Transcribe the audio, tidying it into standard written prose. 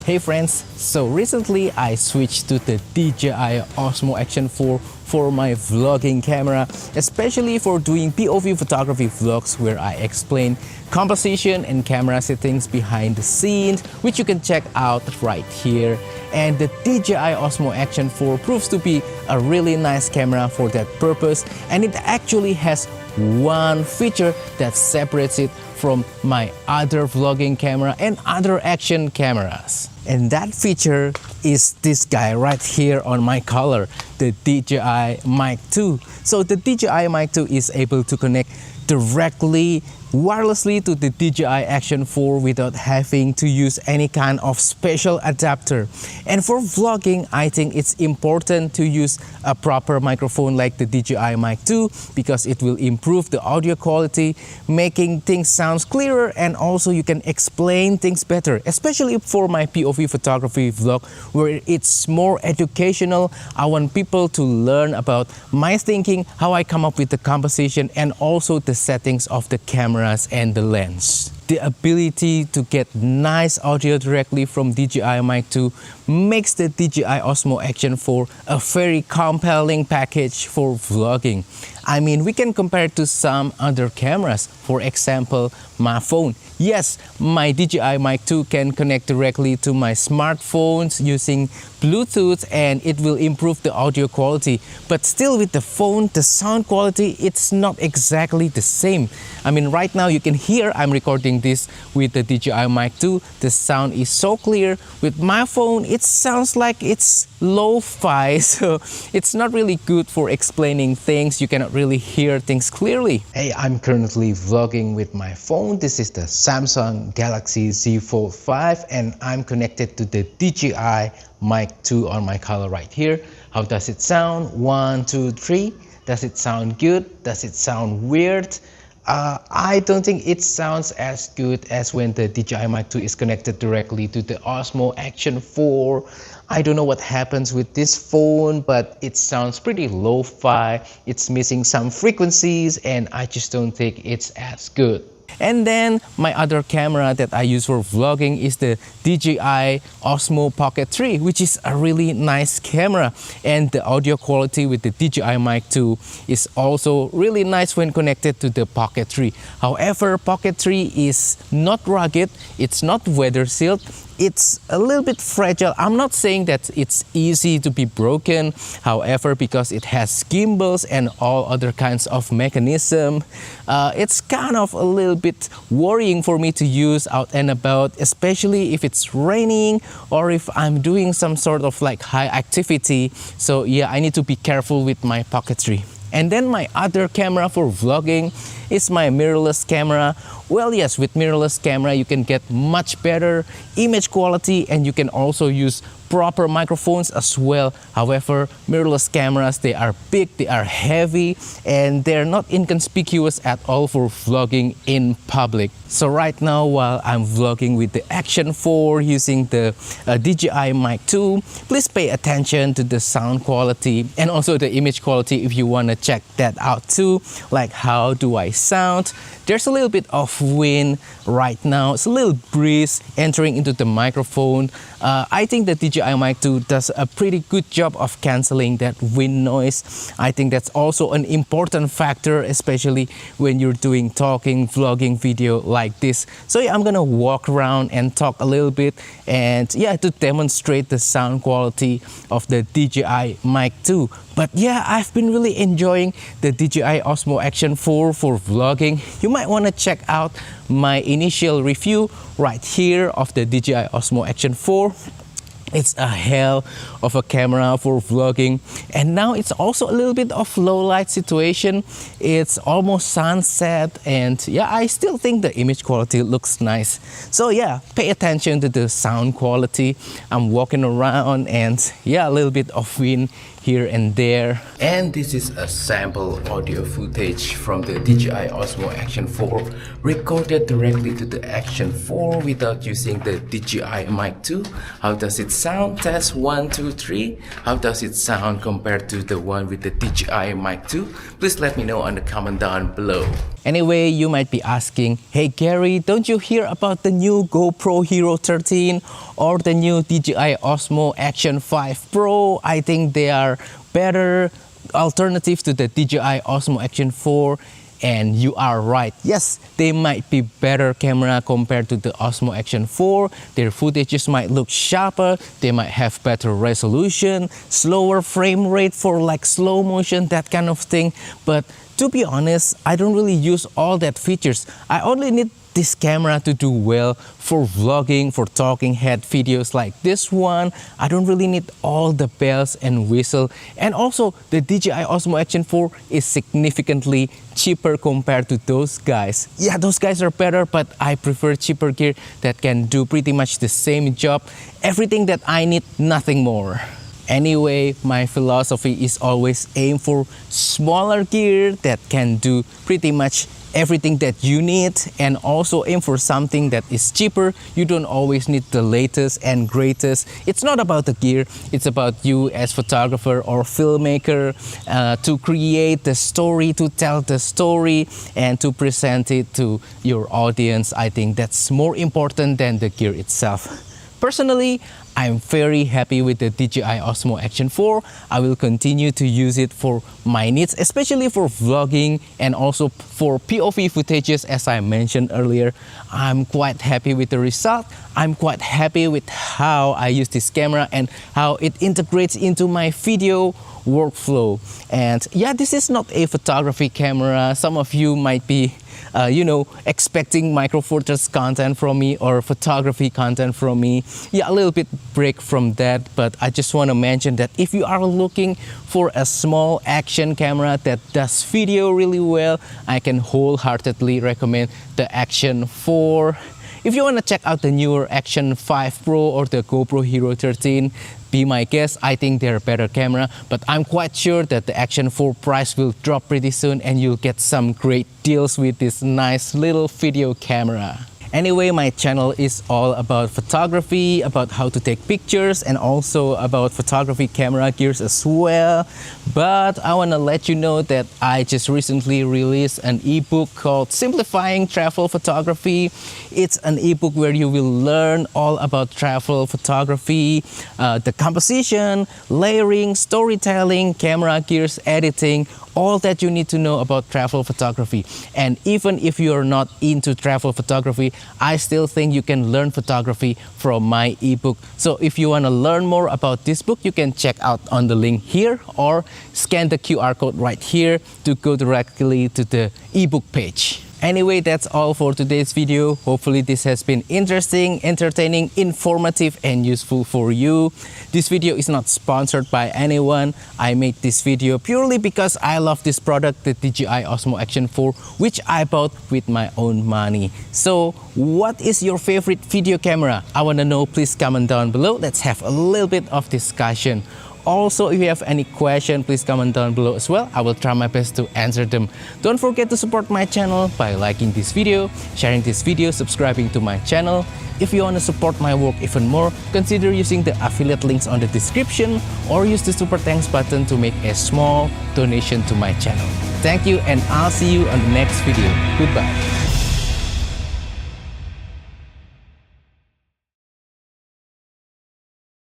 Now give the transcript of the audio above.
Hey friends, so recently I switched to the DJI Osmo Action 4 for my vlogging camera, especially for doing POV photography vlogs where I explain composition and camera settings behind the scenes, which you can check out right here. And the DJI Osmo Action 4 proves to be a really nice camera for that purpose, and it actually has one feature that separates it from my other vlogging camera and other action cameras. And that feature is this guy right here on my collar, the DJI Mic 2. So the DJI Mic 2 is able to connect directly wirelessly to the DJI Action 4 without having to use any kind of special adapter. And for vlogging, I think it's important to use a proper microphone like the DJI Mic 2 because it will improve the audio quality, making things sound clearer, and also you can explain things better, especially for my POV photography vlog where it's more educational. I want people to learn about my thinking, how I come up with the composition, and also the settings of the cameras and the lens. The ability to get nice audio directly from DJI Mic 2 makes the DJI Osmo Action 4 a very compelling package for vlogging. I mean, we can compare it to some other cameras. For example, my phone. Yes, my DJI Mic 2 can connect directly to my smartphones using Bluetooth, and it will improve the audio quality. But still, with the phone, the sound quality, it's not exactly the same. I mean, right now you can hear I'm recording this with the DJI Mic 2. The sound is so clear. With my phone, it sounds like it's lo-fi, so it's not really good for explaining things. You cannot really hear things clearly. Hey, I'm currently vlogging with my phone. This is the Samsung Galaxy Z Fold 5, and I'm connected to the DJI Mic 2 on my collar right here. How does it sound? 1, 2, 3. Does it sound good? Does it sound weird? I don't think it sounds as good as when the DJI Mic 2 is connected directly to the Osmo Action 4. I don't know what happens with this phone, but it sounds pretty lo-fi. It's missing some frequencies, and I just don't think it's as good. And then my other camera that I use for vlogging is the DJI Osmo Pocket 3, which is a really nice camera. And the audio quality with the DJI Mic 2 is also really nice when connected to the Pocket 3. However, Pocket 3 is not rugged, it's not weather sealed, it's a little bit fragile. I'm not saying that it's easy to be broken. However, because it has gimbals and all other kinds of mechanism, it's kind of a little bit worrying for me to use out and about, especially if it's raining or if I'm doing some sort of like high activity. So yeah, I need to be careful with my Pocket 3. And then my other camera for vlogging is my mirrorless camera. Well, yes, with mirrorless camera you can get much better image quality, and you can also use proper microphones as well. However, mirrorless cameras, they are big, they are heavy, and they're not inconspicuous at all for vlogging in public. So right now, while I'm vlogging with the Action 4 using the DJI Mic 2, please pay attention to the sound quality and also the image quality if you want to check that out too. Like, how do I sound? There's a little bit of wind right now. It's a little breeze entering into the microphone. I think the DJI Mic 2 does a pretty good job of canceling that wind noise. I think that's also an important factor, especially when you're doing talking, vlogging video like this. So yeah, I'm gonna walk around and talk a little bit, and yeah, to demonstrate the sound quality of the DJI Mic 2. But yeah, I've been really enjoying the DJI Osmo Action 4 for vlogging. You might want to check out my initial review right here of the DJI Osmo Action 4. It's a hell of a camera for vlogging, and now it's also a little bit of low light situation. It's almost sunset, and yeah, I still think the image quality looks nice. So yeah, pay attention to the sound quality. I'm walking around, and yeah, a little bit of wind here and there. And this is a sample audio footage from the DJI Osmo Action 4 recorded directly to the Action 4 without using the DJI Mic 2. How does it sound? Test 1, 2, 3. How does it sound compared to the one with the DJI Mic 2? Please let me know on the comment down below. Anyway, you might be asking, hey Gary, don't you hear about the new GoPro Hero 13 or the new DJI Osmo Action 5 Pro? I think they are better alternative to the DJI Osmo Action 4. And you are right, yes, they might be better camera compared to the Osmo Action 4. Their footages might look sharper, they might have better resolution, slower frame rate for like slow motion, that kind of thing. But to be honest, I don't really use all that features. I only need this camera to do well for vlogging, for talking head videos like this one. I don't really need all the bells and whistle. And also the DJI Osmo Action 4 is significantly cheaper compared to those guys. Yeah, those guys are better, but I prefer cheaper gear that can do pretty much the same job. Everything that I need, nothing more. Anyway, my philosophy is always aim for smaller gear that can do pretty much everything that you need, and also aim for something that is cheaper. You don't always need the latest and greatest. It's not about the gear, it's about you as photographer or filmmaker to create the story, to tell the story, and to present it to your audience. I think that's more important than the gear itself. Personally, I'm very happy with the DJI Osmo Action 4. I will continue to use it for my needs, especially for vlogging and also for POV footages, as I mentioned earlier. I'm quite happy with the result. I'm quite happy with how I use this camera and how it integrates into my video workflow. And yeah, this is not a photography camera. Some of you might be expecting micro four thirds content from me or photography content from me. Yeah, a little bit break from that, but I just want to mention that if you are looking for a small action camera that does video really well, I can wholeheartedly recommend the Action 4. If you want to check out the newer Action 5 Pro or the GoPro Hero 13, be my guest. I think they're a better camera, but I'm quite sure that the Action 4 price will drop pretty soon and you'll get some great deals with this nice little video camera. Anyway, my channel is all about photography, about how to take pictures, and also about photography camera gears as well. But I want to let you know that I just recently released an ebook called Simplifying Travel Photography. It's an ebook where you will learn all about travel photography, the composition, layering, storytelling, camera gears, editing, all that you need to know about travel photography. And even if you're not into travel photography, I still think you can learn photography from my ebook. So if you want to learn more about this book, you can check out on the link here or scan the QR code right here to go directly to the ebook page. Anyway, that's all for today's video. Hopefully this has been interesting, entertaining, informative, and useful for you. This video is not sponsored by anyone. I made this video purely because I love this product, the DJI Osmo Action 4, which I bought with my own money. So what is your favorite video camera? I want to know. Please comment down below. Let's have a little bit of discussion. Also, if you have any question, please comment down below as well. I will try my best to answer them. Don't forget to support my channel by liking this video, sharing this video, subscribing to my channel. If you want to support my work even more, consider using the affiliate links on the description or use the super thanks button to make a small donation to my channel. Thank you, and I'll see you on the next video. Goodbye.